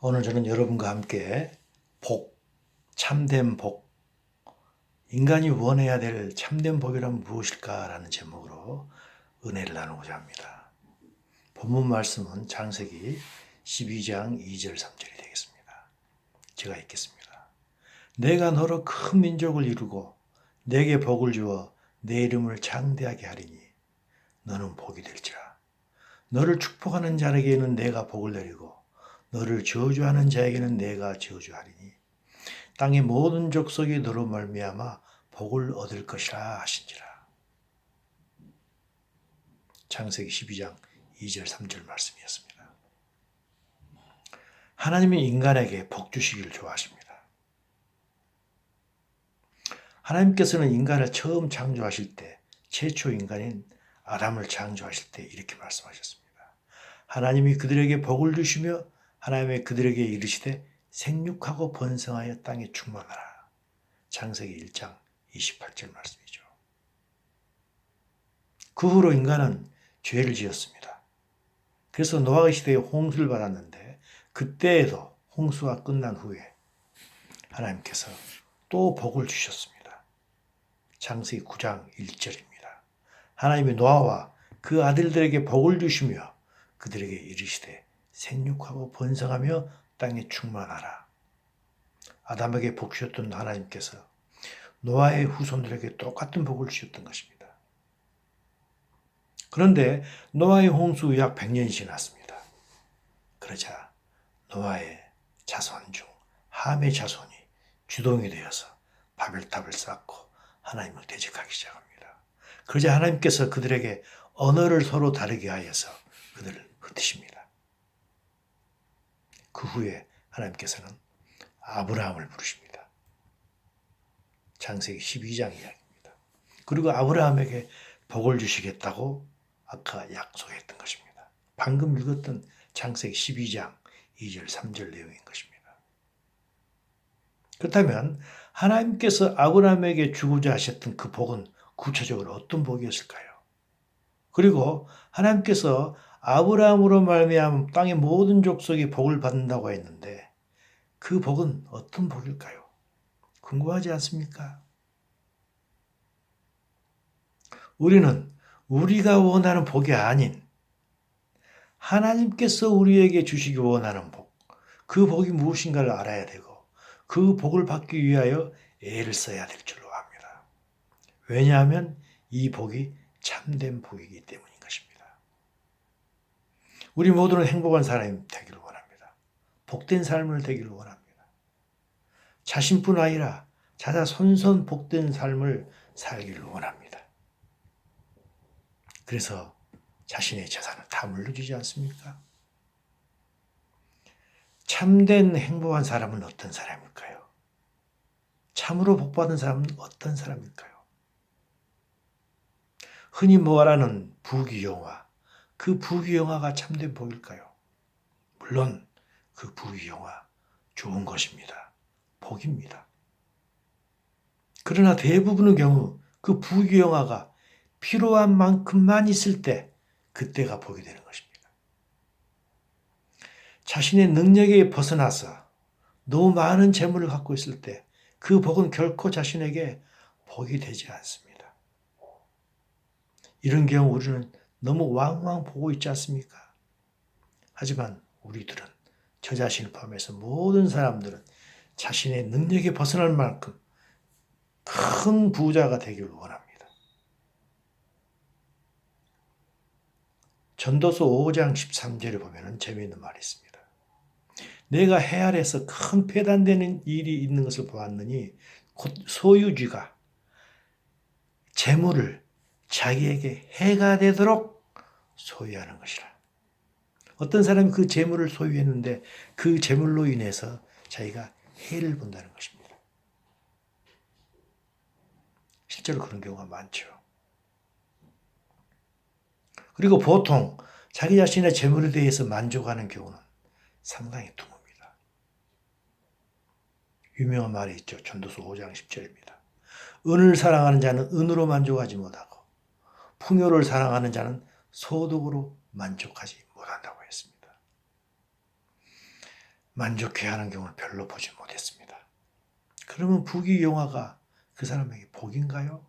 오늘 저는 여러분과 함께 복, 참된 복, 인간이 원해야 될 참된 복이란 무엇일까라는 제목으로 은혜를 나누고자 합니다. 본문 말씀은 창세기 12장 2절 3절이 되겠습니다. 제가 읽겠습니다. 내가 너로 큰 민족을 이루고 내게 복을 주어 내 이름을 장대하게 하리니 너는 복이 될지라. 너를 축복하는 자에게는 내가 복을 내리고 너를 저주하는 자에게는 내가 저주하리니 땅의 모든 족속이 너로 말미암아 복을 얻을 것이라 하신지라. 창세기 12장 2절 3절 말씀이었습니다. 하나님이 인간에게 복 주시기를 좋아하십니다. 하나님께서는 인간을 처음 창조하실 때 최초 인간인 아담을 창조하실 때 이렇게 말씀하셨습니다. 하나님이 그들에게 복을 주시며 하나님의 그들에게 이르시되 생육하고 번성하여 땅에 충만하라. 창세기 1장 28절 말씀이죠. 그 후로 인간은 죄를 지었습니다. 그래서 노아의 시대에 홍수를 받았는데 그때에도 홍수가 끝난 후에 하나님께서 또 복을 주셨습니다. 창세기 9장 1절입니다. 하나님이 노아와 그 아들들에게 복을 주시며 그들에게 이르시되 생육하고 번성하며 땅에 충만하라. 아담에게 복 주셨던 하나님께서 노아의 후손들에게 똑같은 복을 주셨던 것입니다. 그런데 노아의 홍수 약 100년이 지났습니다. 그러자 노아의 자손 중 함의 자손이 주동이 되어서 바벨탑을 쌓고 하나님을 대적하기 시작합니다. 그러자 하나님께서 그들에게 언어를 서로 다르게 하여서 그들을 흩으십니다. 그 후에 하나님께서는 아브라함을 부르십니다. 창세기 12장 이야기입니다. 그리고 아브라함에게 복을 주시겠다고 아까 약속했던 것입니다. 방금 읽었던 창세기 12장 2절 3절 내용인 것입니다. 그렇다면 하나님께서 아브라함에게 주고자 하셨던 그 복은 구체적으로 어떤 복이었을까요? 그리고 하나님께서 아브라함으로 말미암아 땅의 모든 족속이 복을 받는다고 했는데 그 복은 어떤 복일까요? 궁금하지 않습니까? 우리는 우리가 원하는 복이 아닌 하나님께서 우리에게 주시기 원하는 복, 그 복이 무엇인가를 알아야 되고 그 복을 받기 위하여 애를 써야 될 줄로 압니다. 왜냐하면 이 복이 참된 복이기 때문인 것입니다. 우리 모두는 행복한 사람이 되기를 원합니다. 복된 삶을 되기를 원합니다. 자신뿐 아니라 자자손손 복된 삶을 살기를 원합니다. 그래서 자신의 재산을 다 물려주지 않습니까? 참된 행복한 사람은 어떤 사람일까요? 참으로 복받은 사람은 어떤 사람일까요? 흔히 말하는 부귀영화, 그 부귀영화가 참된 복일까요? 물론 그 부귀영화 좋은 것입니다. 복입니다. 그러나 대부분의 경우 그 부귀영화가 필요한 만큼만 있을 때 그때가 복이 되는 것입니다. 자신의 능력에 벗어나서 너무 많은 재물을 갖고 있을 때 그 복은 결코 자신에게 복이 되지 않습니다. 이런 경우 우리는 너무 왕왕 보고 있지 않습니까? 하지만 우리들은 저 자신을 포함해서 모든 사람들은 자신의 능력에 벗어날 만큼 큰 부자가 되기를 원합니다. 전도서 5장 13절에 보면 재미있는 말이 있습니다. 내가 해 아래에서 큰 폐단되는 일이 있는 것을 보았느니 곧 소유주가 재물을 자기에게 해가 되도록 소유하는 것이라. 어떤 사람이 그 재물을 소유했는데 그 재물로 인해서 자기가 해를 본다는 것입니다. 실제로 그런 경우가 많죠. 그리고 보통 자기 자신의 재물에 대해서 만족하는 경우는 상당히 드뭅니다. 유명한 말이 있죠. 전도서 5장 10절입니다. 은을 사랑하는 자는 은으로 만족하지 못하고 풍요를 사랑하는 자는 소득으로 만족하지 못한다고 했습니다. 만족해하는 경우를 별로 보지 못했습니다. 그러면 부귀영화가 그 사람에게 복인가요?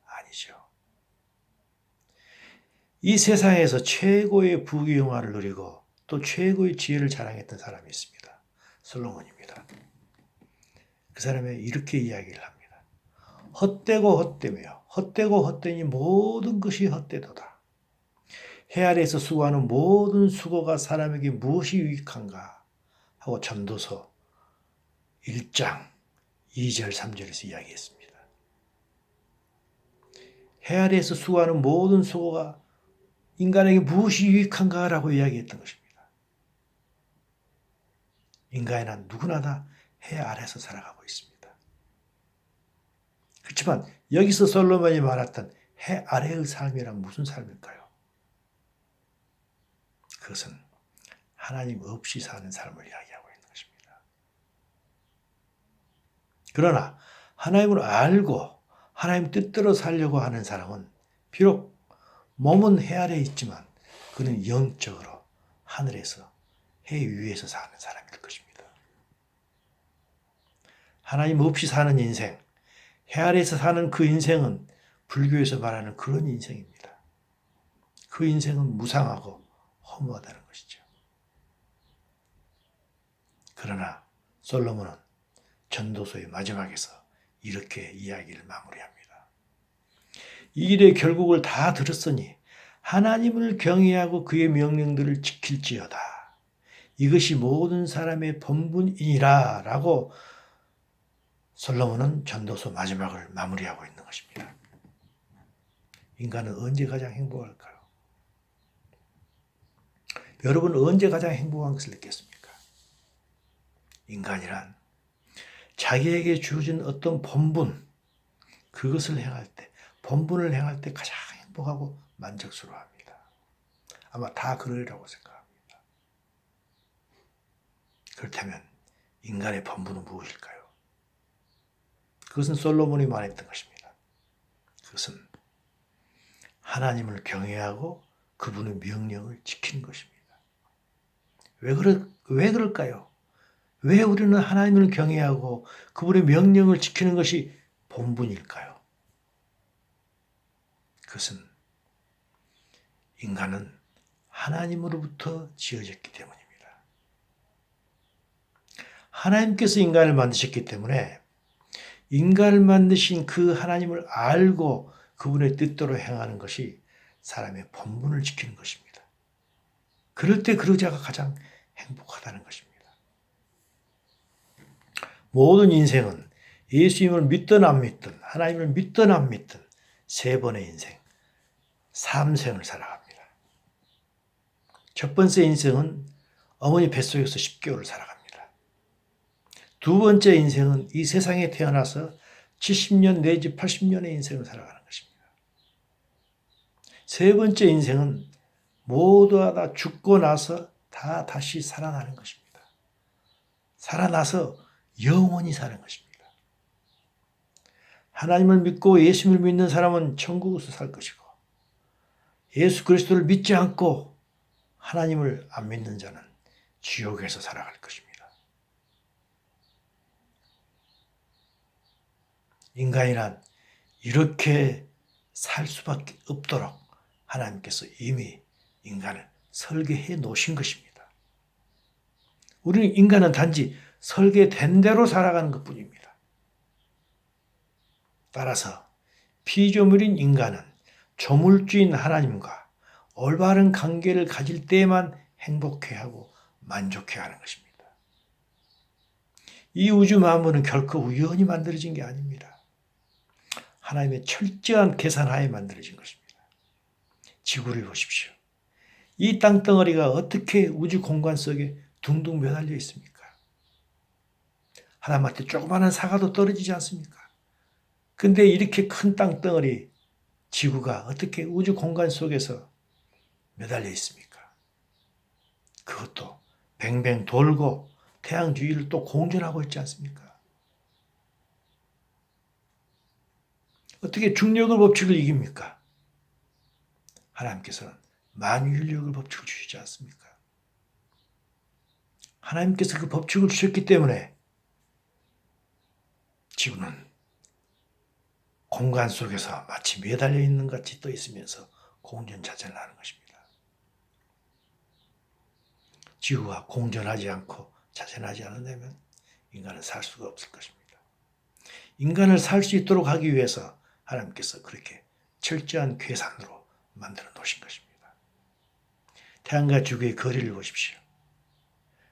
아니죠. 이 세상에서 최고의 부귀영화를 누리고 또 최고의 지혜를 자랑했던 사람이 있습니다. 솔로몬입니다. 그 사람이 이렇게 이야기를 합니다. 헛되고 헛되며 헛되고 헛되니 모든 것이 헛되도다. 해 아래에서 수고하는 모든 수고가 사람에게 무엇이 유익한가 하고 전도서 1장 2절 3절에서 이야기했습니다. 해 아래에서 수고하는 모든 수고가 인간에게 무엇이 유익한가라고 이야기했던 것입니다. 인간은 누구나 다 해 아래에서 살아가고 있습니다. 그렇지만 여기서 솔로몬이 말했던 해 아래의 삶이란 무슨 삶일까요? 그것은 하나님 없이 사는 삶을 이야기하고 있는 것입니다. 그러나 하나님을 알고 하나님 뜻대로 살려고 하는 사람은 비록 몸은 해 아래에 있지만 그는 영적으로 하늘에서 해 위에서 사는 사람일 것입니다. 하나님 없이 사는 인생, 해 아래에서 사는 그 인생은 불교에서 말하는 그런 인생입니다. 그 인생은 무상하고 허무하다는 것이죠. 그러나 솔로몬은 전도서의 마지막에서 이렇게 이야기를 마무리합니다. 이 일의 결국을 다 들었으니 하나님을 경외하고 그의 명령들을 지킬지어다. 이것이 모든 사람의 본분이니라 라고 솔로몬은 전도서 마지막을 마무리하고 있는 것입니다. 인간은 언제 가장 행복할까요? 여러분은 언제 가장 행복한 것을 느꼈습니까? 인간이란 자기에게 주어진 어떤 본분, 그것을 행할 때, 본분을 행할 때 가장 행복하고 만족스러워합니다. 아마 다 그러리라고 생각합니다. 그렇다면 인간의 본분은 무엇일까요? 그것은 솔로몬이 말했던 것입니다. 그것은 하나님을 경외하고 그분의 명령을 지키는 것입니다. 왜 그럴까요? 왜 우리는 하나님을 경외하고 그분의 명령을 지키는 것이 본분일까요? 그것은 인간은 하나님으로부터 지어졌기 때문입니다. 하나님께서 인간을 만드셨기 때문에 인간을 만드신 그 하나님을 알고 그분의 뜻대로 행하는 것이 사람의 본분을 지키는 것입니다. 그럴 때 그 자가 가장 행복하다는 것입니다. 모든 인생은 예수님을 믿든 안 믿든 하나님을 믿든 안 믿든 세 번의 인생, 3생을 살아갑니다. 첫 번째 인생은 어머니 뱃속에서 10개월을 살아갑니다. 두 번째 인생은 이 세상에 태어나서 70년 내지 80년의 인생을 살아가는 것입니다. 세 번째 인생은 모두가 다 죽고 나서 다 다시 살아나는 것입니다. 살아나서 영원히 사는 것입니다. 하나님을 믿고 예수님을 믿는 사람은 천국에서 살 것이고 예수 그리스도를 믿지 않고 하나님을 안 믿는 자는 지옥에서 살아갈 것입니다. 인간이란 이렇게 살 수밖에 없도록 하나님께서 이미 인간을 설계해 놓으신 것입니다. 우리는 인간은 단지 설계된 대로 살아가는 것뿐입니다. 따라서 피조물인 인간은 조물주인 하나님과 올바른 관계를 가질 때만 행복해하고 만족해하는 것입니다. 이 우주 만물은 결코 우연히 만들어진 게 아닙니다. 하나님의 철저한 계산하에 만들어진 것입니다. 지구를 보십시오. 이 땅덩어리가 어떻게 우주 공간 속에 둥둥 매달려 있습니까? 하다못해 조그마한 사과도 떨어지지 않습니까? 근데 이렇게 큰 땅덩어리 지구가 어떻게 우주 공간 속에서 매달려 있습니까? 그것도 뱅뱅 돌고 태양 주위를 또 공전하고 있지 않습니까? 어떻게 중력의 법칙을 이깁니까? 하나님께서는 만유인력의 법칙을 주시지 않습니까? 하나님께서 그 법칙을 주셨기 때문에 지구는 공간 속에서 마치 매달려 있는 것 같이 떠 있으면서 공전자전을 하는 것입니다. 지구가 공전하지 않고 자전하지 않는다면 인간은 살 수가 없을 것입니다. 인간을 살 수 있도록 하기 위해서 하나님께서 그렇게 철저한 계산으로 만들어 놓으신 것입니다. 태양과 지구의 거리를 보십시오.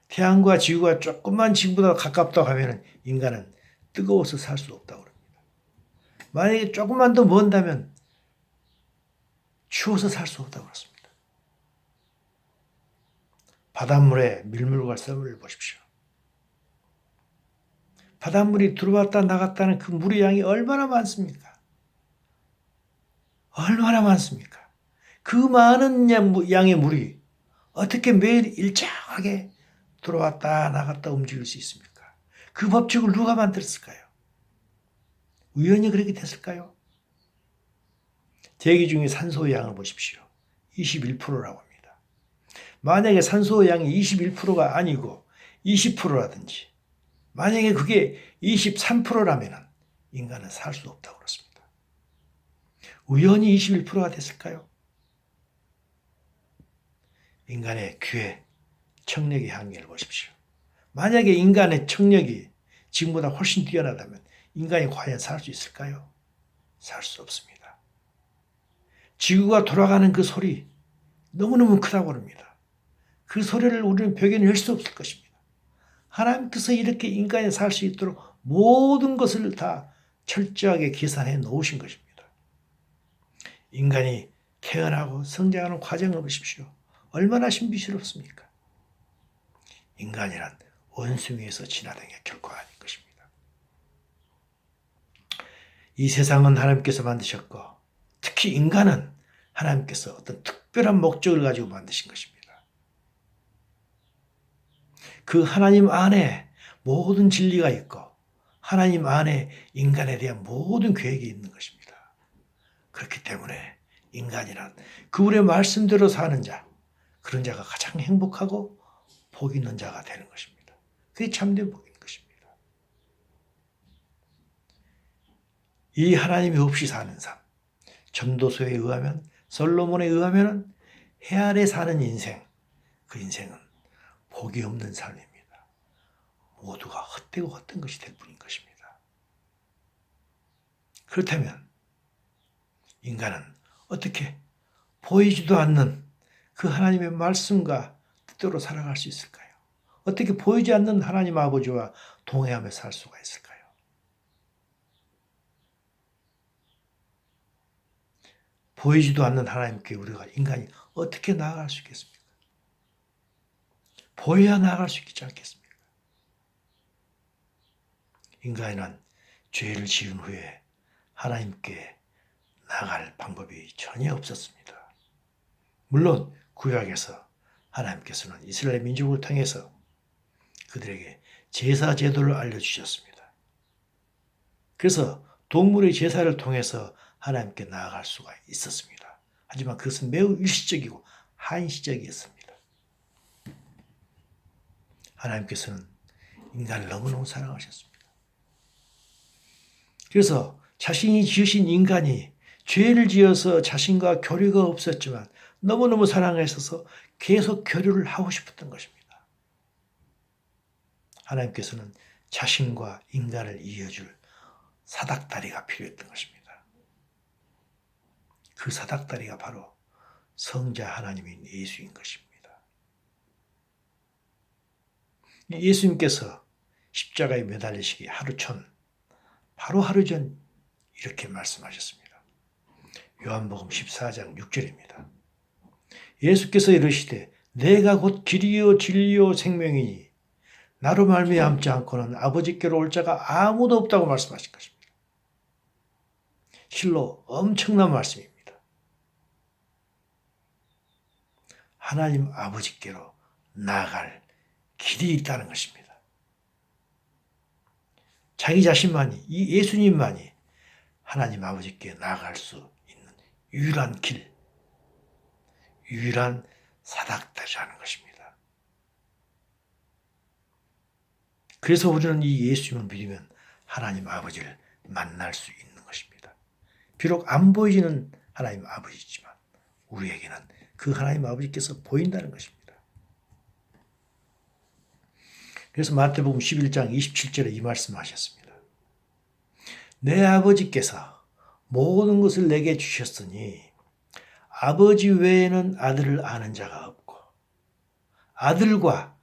태양과 지구가 조금만 지구보다 가깝다고 하면 인간은 뜨거워서 살 수 없다고 합니다. 만약에 조금만 더 먼다면 추워서 살 수 없다고 그렇습니다. 바닷물에 밀물과 썰물을 보십시오. 바닷물이 들어왔다 나갔다는 그 물의 양이 얼마나 많습니까? 얼마나 많습니까? 그 많은 양의 물이 어떻게 매일 일정하게 들어왔다 나갔다 움직일 수 있습니까? 그 법칙을 누가 만들었을까요? 우연히 그렇게 됐을까요? 대기 중에 산소의 양을 보십시오. 21%라고 합니다. 만약에 산소의 양이 21%가 아니고 20%라든지 만약에 그게 23%라면 인간은 살 수 없다고 그렇습니다. 우연히 21%가 됐을까요? 인간의 귀에 청력의 한계를 보십시오. 만약에 인간의 청력이 지금보다 훨씬 뛰어나다면 인간이 과연 살 수 있을까요? 살 수 없습니다. 지구가 돌아가는 그 소리 너무너무 크다고 합니다. 그 소리를 우리는 벽에낼 수 없을 것입니다. 하나님께서 이렇게 인간이 살 수 있도록 모든 것을 다 철저하게 계산해 놓으신 것입니다. 인간이 태어나고 성장하는 과정을 보십시오. 얼마나 신비스럽습니까? 인간이란 원숭이에서 진화된 게 결코 아닌 것입니다. 이 세상은 하나님께서 만드셨고 특히 인간은 하나님께서 어떤 특별한 목적을 가지고 만드신 것입니다. 그 하나님 안에 모든 진리가 있고 하나님 안에 인간에 대한 모든 계획이 있는 것입니다. 그렇기 때문에 인간이란 그분의 말씀대로 사는 자, 그런 자가 가장 행복하고 복 있는 자가 되는 것입니다. 그게 참된 복인 것입니다. 이 하나님이 없이 사는 삶, 전도서에 의하면 솔로몬에 의하면 해 아래 사는 인생, 그 인생은 복이 없는 삶입니다. 모두가 헛되고 헛된 것이 될 뿐인 것입니다. 그렇다면 인간은 어떻게 보이지도 않는 그 하나님의 말씀과 뜻대로 살아갈 수 있을까요? 어떻게 보이지 않는 하나님 아버지와 동행하며 살 수가 있을까요? 보이지도 않는 하나님께 우리가 인간이 어떻게 나아갈 수 있겠습니까? 보여야 나아갈 수 있지 않겠습니까? 인간은 죄를 지은 후에 하나님께 나아갈 방법이 전혀 없었습니다. 물론 구약에서 하나님께서는 이스라엘 민족을 통해서 그들에게 제사 제도를 알려주셨습니다. 그래서 동물의 제사를 통해서 하나님께 나아갈 수가 있었습니다. 하지만 그것은 매우 일시적이고 한시적이었습니다. 하나님께서는 인간을 너무너무 사랑하셨습니다. 그래서 자신이 지으신 인간이 죄를 지어서 자신과 교류가 없었지만 너무너무 사랑하셔서 계속 교류를 하고 싶었던 것입니다. 하나님께서는 자신과 인간을 이어줄 사닥다리가 필요했던 것입니다. 그 사닥다리가 바로 성자 하나님인 예수인 것입니다. 예수님께서 십자가에 매달리시기 하루 전, 바로 하루 전 이렇게 말씀하셨습니다. 요한복음 14장 6절입니다. 예수께서 이르시되 내가 곧 길이요 진리요 생명이니 나로 말미암지 않고는 아버지께로 올 자가 아무도 없다고 말씀하신 것입니다. 실로 엄청난 말씀입니다. 하나님 아버지께로 나아갈 길이 있다는 것입니다. 자기 자신만이, 이 예수님만이 하나님 아버지께 나아갈 수 있는 유일한 길, 유일한 사닥다리라는 것입니다. 그래서 우리는 이 예수님을 믿으면 하나님 아버지를 만날 수 있는 것입니다. 비록 안 보이지는 하나님 아버지지만 우리에게는 그 하나님 아버지께서 보인다는 것입니다. 그래서 마태복음 11장 27절에 이 말씀하셨습니다. 내 아버지께서 모든 것을 내게 주셨으니 아버지 외에는 아들을 아는 자가 없고 아들과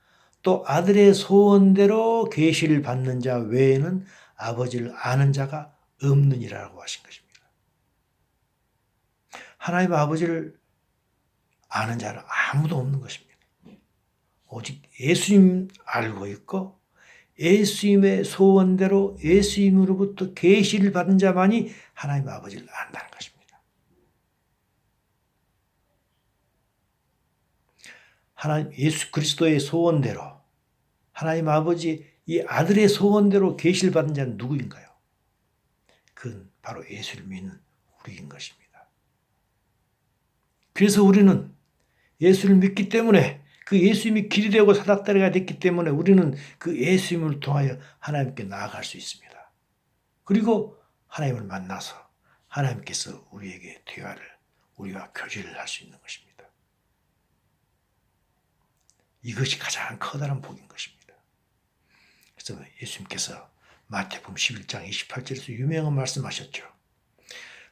또 아들의 소원대로 계시를 받는 자 외에는 아버지를 아는 자가 없느니라고 하신 것입니다. 하나님 아버지를 아는 자는 아무도 없는 것입니다. 오직 예수님 알고 있고 예수님의 소원대로 예수님으로부터 계시를 받은 자만이 하나님 아버지를 안다는 것입니다. 하나님 예수 그리스도의 소원대로 하나님 아버지 이 아들의 소원대로 계시를 받은 자는 누구인가요? 그건 바로 예수를 믿는 우리인 것입니다. 그래서 우리는 예수를 믿기 때문에 그 예수님이 길이 되고 사닥다리가 됐기 때문에 우리는 그 예수님을 통하여 하나님께 나아갈 수 있습니다. 그리고 하나님을 만나서 하나님께서 우리에게 대화를 우리와 교제를 할 수 있는 것입니다. 이것이 가장 커다란 복인 것입니다. 그래서 예수님께서 마태복음 11장 28절에서 유명한 말씀하셨죠.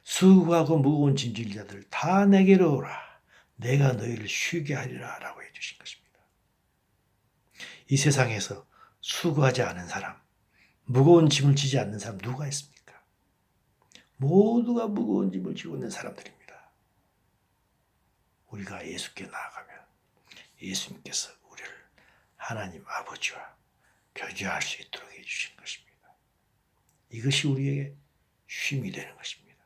수고하고 무거운 짐질 자들 다 내게로 오라. 내가 너희를 쉬게 하리라 라고 해주신 것입니다. 이 세상에서 수고하지 않은 사람, 무거운 짐을 지지 않는 사람 누가 있습니까? 모두가 무거운 짐을 지고 있는 사람들입니다. 우리가 예수께 나아가면 예수님께서 우리를 하나님 아버지와 교제할 수 있도록 해주신 것입니다. 이것이 우리에게 쉼이 되는 것입니다.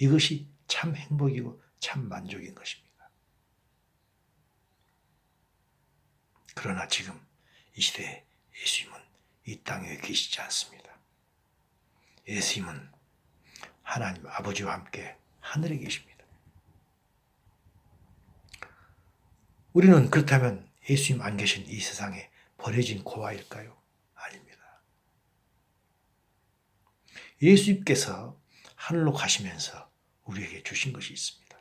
이것이 참 행복이고 참 만족인 것입니다. 그러나 지금 이 시대에 예수님은 이 땅에 계시지 않습니다. 예수님은 하나님 아버지와 함께 하늘에 계십니다. 우리는 그렇다면 예수님 안 계신 이 세상에 버려진 고아일까요? 아닙니다. 예수님께서 하늘로 가시면서 우리에게 주신 것이 있습니다.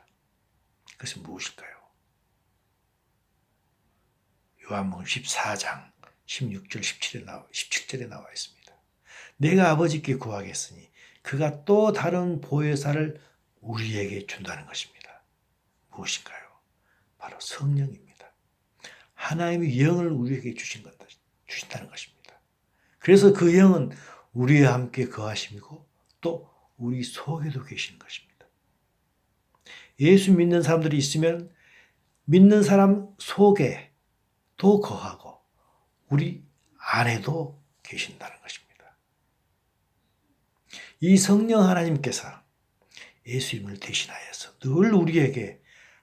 그것은 무엇일까요? 요한복음 14장 16절 17절에 나와 있습니다. 내가 아버지께 구하겠으니 그가 또 다른 보혜사를 우리에게 준다는 것입니다. 무엇인가요? 바로 성령입니다. 하나님의 영을 우리에게 주신다는 것입니다. 그래서 그 영은 우리와 함께 거하심이고 또 우리 속에도 계시는 것입니다. 예수 믿는 사람들이 있으면 믿는 사람 속에 도 거하고 우리 안에도 계신다는 것입니다. 이 성령 하나님께서 예수님을 대신하여서 늘 우리에게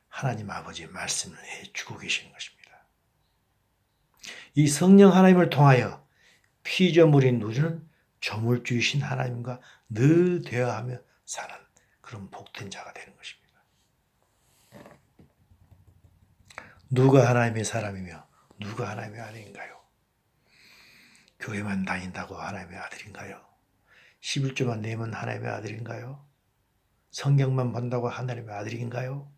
하나님 아버지의 말씀을 해주고 계시는 것입니다. 이 성령 하나님을 통하여 피조물인 우리는 조물주이신 하나님과 늘 대화하며 사는 그런 복된 자가 되는 것입니다. 누가 하나님의 사람이며 누가 하나님의 아들인가요? 교회만 다닌다고 하나님의 아들인가요? 11조만 내면 하나님의 아들인가요? 성경만 본다고 하나님의 아들인가요?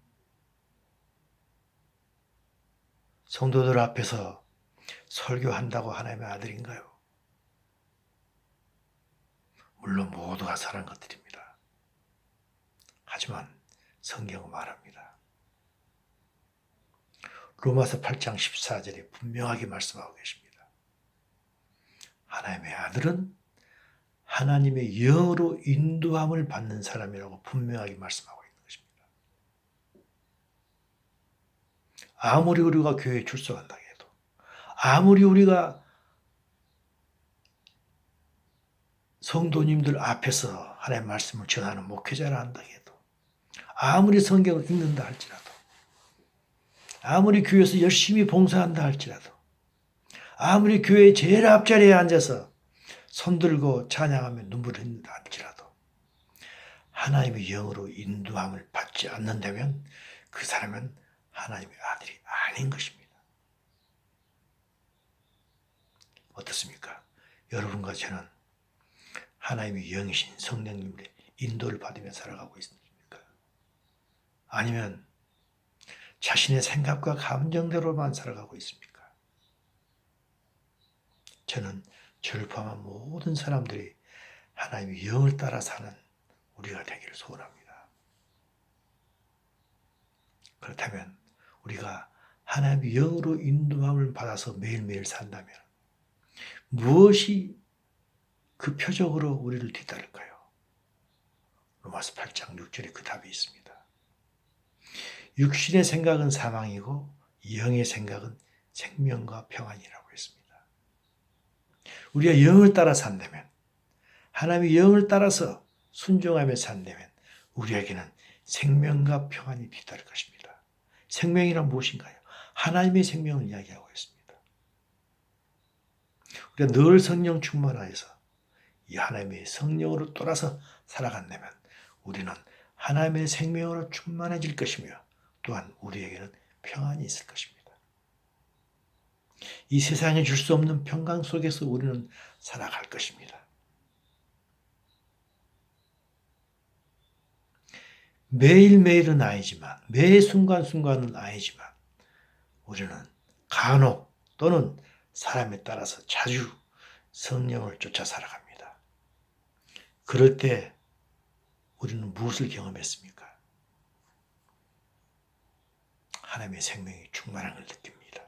성도들 앞에서 설교한다고 하나님의 아들인가요? 물론 모두가 사는 것들입니다. 하지만 성경은 말합니다. 로마서 8장 14절에 분명하게 말씀하고 계십니다. 하나님의 아들은 하나님의 영으로 인도함을 받는 사람이라고 분명하게 말씀하고 있는 것입니다. 아무리 우리가 교회에 출석한다 해도, 아무리 우리가 성도님들 앞에서 하나님의 말씀을 전하는 목회자라 한다 해도, 아무리 성경을 읽는다 할지라도, 아무리 교회에서 열심히 봉사한다 할지라도, 아무리 교회 제일 앞자리에 앉아서 손들고 찬양하며 눈물을 흘린다 할지라도 하나님의 영으로 인도함을 받지 않는다면 그 사람은 하나님의 아들이 아닌 것입니다. 어떻습니까? 여러분과 저는 하나님의 영이신 성령님의 인도를 받으며 살아가고 있습니까? 아니면 자신의 생각과 감정대로만 살아가고 있습니까? 저는 저를 포함한 모든 사람들이 하나님의 영을 따라 사는 우리가 되기를 소원합니다. 그렇다면 우리가 하나님의 영으로 인도함을 받아서 매일매일 산다면 무엇이 그 표적으로 우리를 뒤따를까요? 로마서 8장 6절에 그 답이 있습니다. 육신의 생각은 사망이고 영의 생각은 생명과 평안이라고 했습니다. 우리가 영을 따라 산다면, 하나님의 영을 따라서 순종하며 산다면 우리에게는 생명과 평안이 뒤따를 것입니다. 생명이란 무엇인가요? 하나님의 생명을 이야기하고 있습니다. 우리가 늘 성령 충만하여서 이 하나님의 성령으로 돌아서 살아간다면 우리는 하나님의 생명으로 충만해질 것이며 또한 우리에게는 평안이 있을 것입니다. 이 세상에 줄 수 없는 평강 속에서 우리는 살아갈 것입니다. 매일매일은 아니지만, 매 순간순간은 아니지만 우리는 간혹 또는 사람에 따라서 자주 성령을 쫓아 살아갑니다. 그럴 때 우리는 무엇을 경험했습니까? 하나님의 생명이 충만한 걸 느낍니다.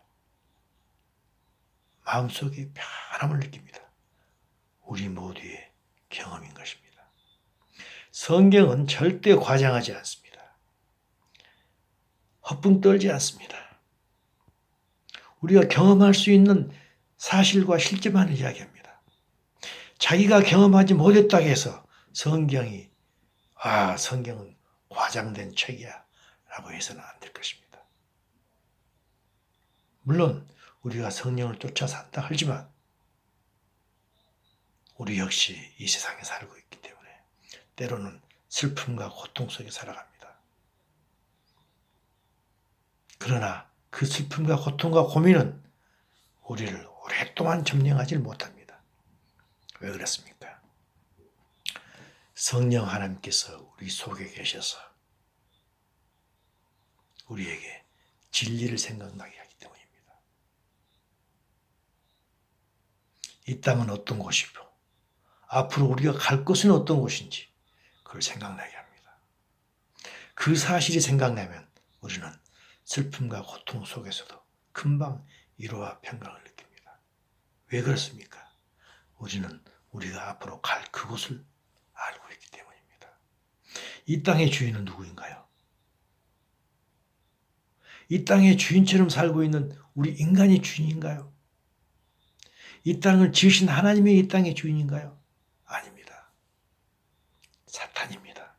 마음속에 편함을 느낍니다. 우리 모두의 경험인 것입니다. 성경은 절대 과장하지 않습니다. 헛붕 떨지 않습니다. 우리가 경험할 수 있는 사실과 실제만을 이야기합니다. 자기가 경험하지 못했다고 해서 성경은 과장된 책이야 라고 해서는 안 될 것입니다. 물론 우리가 성령을 쫓아 산다 하지만 우리 역시 이 세상에 살고 있기 때문에 때로는 슬픔과 고통 속에 살아갑니다. 그러나 그 슬픔과 고통과 고민은 우리를 오랫동안 점령하지 못합니다. 왜 그렇습니까? 성령 하나님께서 우리 속에 계셔서 우리에게 진리를 생각나게 하기 때문입니다. 이 땅은 어떤 곳이고 앞으로 우리가 갈 곳은 어떤 곳인지 그걸 생각나게 합니다. 그 사실이 생각나면 우리는 슬픔과 고통 속에서도 금방 위로와 평강을 느낍니다. 왜 그렇습니까? 우리는 우리가 앞으로 갈 그곳을 알고 있기 때문입니다. 이 땅의 주인은 누구인가요? 이 땅의 주인처럼 살고 있는 우리 인간이 주인인가요? 이 땅을 지으신 하나님이 이 땅의 주인인가요? 아닙니다. 사탄입니다.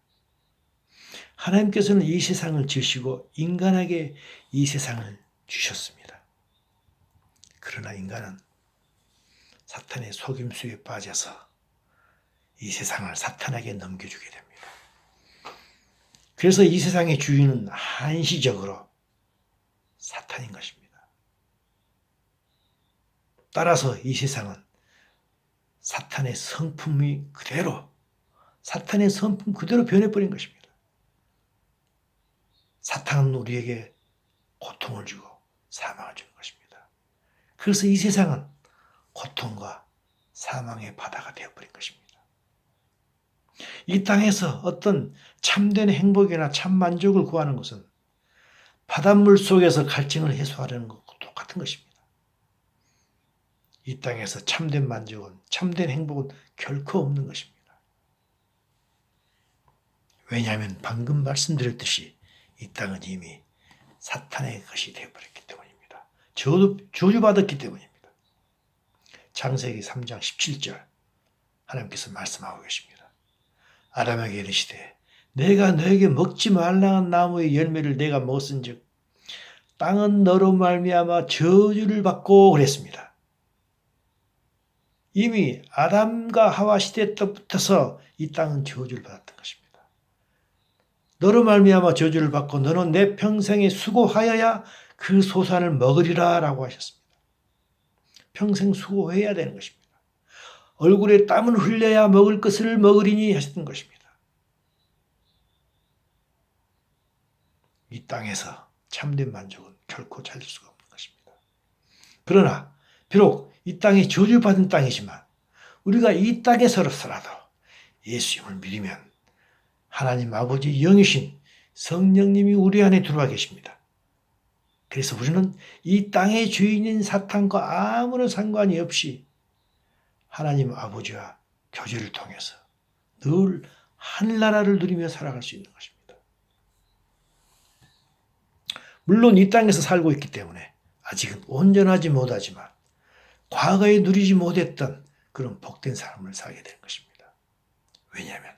하나님께서는 이 세상을 지으시고 인간에게 이 세상을 주셨습니다. 그러나 인간은 사탄의 속임수에 빠져서 이 세상을 사탄에게 넘겨주게 됩니다. 그래서 이 세상의 주인은 한시적으로 사탄인 것입니다. 따라서 이 세상은 사탄의 성품 그대로 변해버린 것입니다. 사탄은 우리에게 고통을 주고 사망을 주는 것입니다. 그래서 이 세상은 고통과 사망의 바다가 되어버린 것입니다. 이 땅에서 어떤 참된 행복이나 참 만족을 구하는 것은 바닷물 속에서 갈증을 해소하려는 것과 똑같은 것입니다. 이 땅에서 참된 만족은, 참된 행복은 결코 없는 것입니다. 왜냐하면 방금 말씀드렸듯이 이 땅은 이미 사탄의 것이 되어버렸기 때문입니다. 저주받았기 때문입니다. 창세기 3장 17절 하나님께서 말씀하고 계십니다. 아담에게 이르시되 내가 너에게 먹지 말라는 나무의 열매를 내가 먹었은즉 땅은 너로 말미암아 저주를 받고 그랬습니다. 이미 아담과 하와 시대 때부터서 이 땅은 저주를 받았던 것입니다. 너로 말미암아 저주를 받고 너는 내 평생에 수고하여야 그 소산을 먹으리라 라고 하셨습니다. 평생 수고해야 되는 것입니다. 얼굴에 땀을 흘려야 먹을 것을 먹으리니 하셨던 것입니다. 이 땅에서 참된 만족은 결코 찾을 수가 없는 것입니다. 그러나 비록 이 땅이 저주받은 땅이지만 우리가 이 땅에서라도 예수님을 믿으면 하나님 아버지 영이신 성령님이 우리 안에 들어와 계십니다. 그래서 우리는 이 땅의 주인인 사탄과 아무런 상관이 없이 하나님 아버지와 교제를 통해서 늘 하늘나라를 누리며 살아갈 수 있는 것입니다. 물론 이 땅에서 살고 있기 때문에 아직은 온전하지 못하지만 과거에 누리지 못했던 그런 복된 삶을 살게 되는 것입니다. 왜냐하면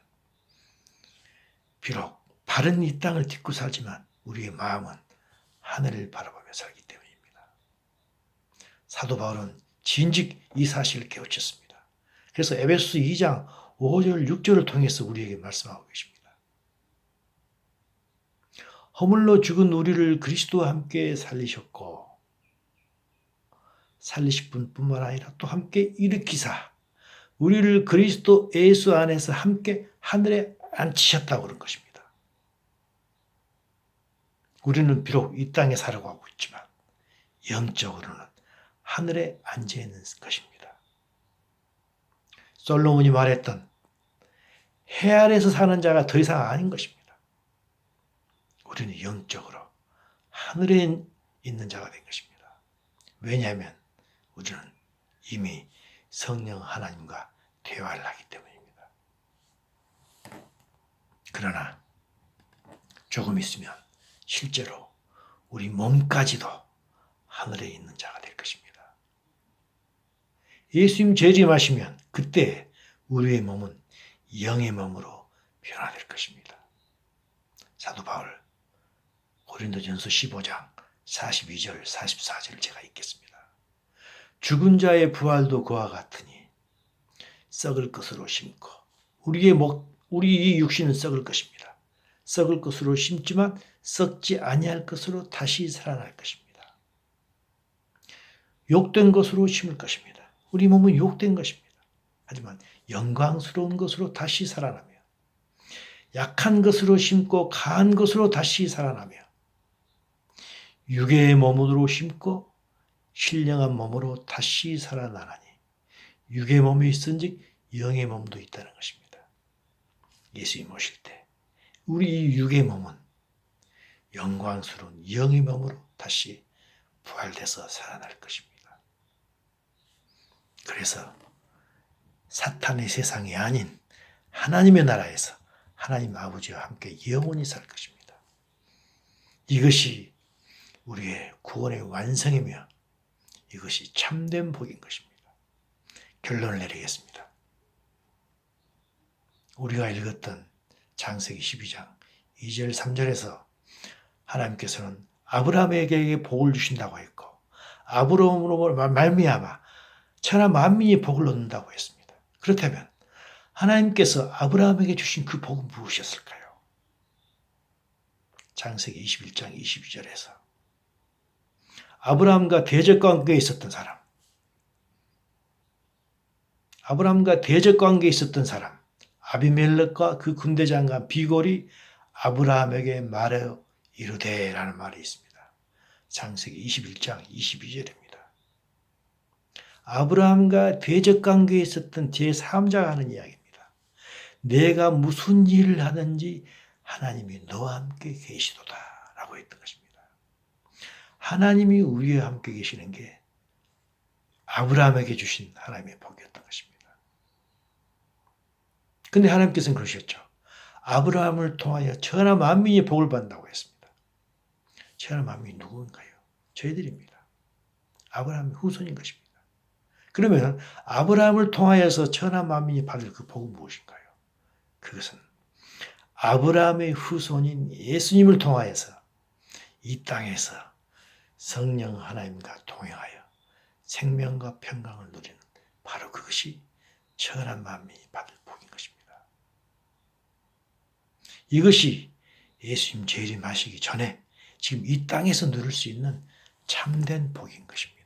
비록 발은 이 땅을 딛고 살지만 우리의 마음은 하늘을 바라보며 살기 때문입니다. 사도 바울은 진즉 이 사실을 깨우쳤습니다. 그래서 에베소서 2장 5절 6절을 통해서 우리에게 말씀하고 계십니다. 허물로 죽은 우리를 그리스도와 함께 살리셨고 살리실 뿐만 아니라 또 함께 일으키사 우리를 그리스도 예수 안에서 함께 하늘에 앉히셨다고 그런 것입니다. 우리는 비록 이 땅에 살아가고 하고 있지만 영적으로는 하늘에 앉아 있는 것입니다. 솔로몬이 말했던 해 아래에서 사는 자가 더 이상 아닌 것입니다. 우리는 영적으로 하늘에 있는 자가 된 것입니다. 왜냐하면 우리는 이미 성령 하나님과 대화를 하기 때문입니다. 그러나 조금 있으면 실제로 우리 몸까지도 하늘에 있는 자가 될 것입니다. 예수님 재림하시면 그때 우리의 몸은 영의 몸으로 변화될 것입니다. 사도 바울 고린도전서 15장 42절 44절을 제가 읽겠습니다. 죽은 자의 부활도 그와 같으니 썩을 것으로 심고 우리 이 육신은 썩을 것입니다. 썩을 것으로 심지만 썩지 아니할 것으로 다시 살아날 것입니다. 욕된 것으로 심을 것입니다. 우리 몸은 욕된 것입니다. 하지만 영광스러운 것으로 다시 살아나며 약한 것으로 심고 강한 것으로 다시 살아나며 육의 몸으로 심고 신령한 몸으로 다시 살아나나니 육의 몸이 있은즉 영의 몸도 있다는 것입니다. 예수님 오실 때 우리 육의 몸은 영광스러운 영의 몸으로 다시 부활돼서 살아날 것입니다. 그래서 사탄의 세상이 아닌 하나님의 나라에서 하나님 아버지와 함께 영원히 살 것입니다. 이것이 우리의 구원의 완성이며 이것이 참된 복인 것입니다. 결론을 내리겠습니다. 우리가 읽었던 창세기 12장 2절 3절에서 하나님께서는 아브라함에게 복을 주신다고 했고 아브라함으로 말미암아 천하 만민이 복을 얻는다고 했습니다. 그렇다면 하나님께서 아브라함에게 주신 그 복은 무엇이었을까요? 창세기 21장 22절에서 아브라함과 대적관계에 있었던 사람, 아비멜렉과 그 군대장관 비골이 아브라함에게 말하여 이르되라는 말이 있습니다. 창세기 21장 22절입니다. 아브라함과 대적관계에 있었던 제3자가 하는 이야기입니다. 내가 무슨 일을 하든지 하나님이 너와 함께 계시도다 라고 했던 것입니다. 하나님이 우리와 함께 계시는 게 아브라함에게 주신 하나님의 복이었던 것입니다. 근데 하나님께서는 그러셨죠. 아브라함을 통하여 천하 만민이 복을 받는다고 했습니다. 천하 만민이 누구인가요? 저희들입니다. 아브라함의 후손인 것입니다. 그러면 아브라함을 통하여서 천하 만민이 받을 그 복은 무엇인가요? 그것은 아브라함의 후손인 예수님을 통하여서 이 땅에서 성령 하나님과 동행하여 생명과 평강을 누리는 바로 그것이 천하 만민이 받을 복인 것입니다. 이것이 예수님 재림하시기 전에 지금 이 땅에서 누릴 수 있는 참된 복인 것입니다.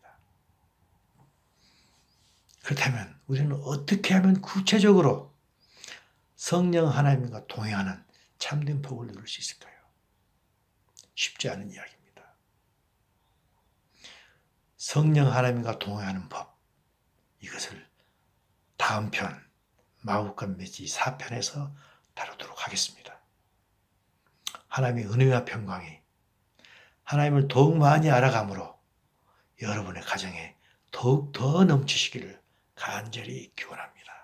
그렇다면 우리는 어떻게 하면 구체적으로 성령 하나님과 동행하는 참된 복을 누릴 수 있을까요? 쉽지 않은 이야기입니다. 성령 하나님과 동행하는 법, 이것을 다음 편 마국과 맺지 4편에서 다루도록 하겠습니다. 하나님의 은혜와 평강이 하나님을 더욱 많이 알아감으로 여러분의 가정에 더욱 더 넘치시기를 간절히 기원합니다.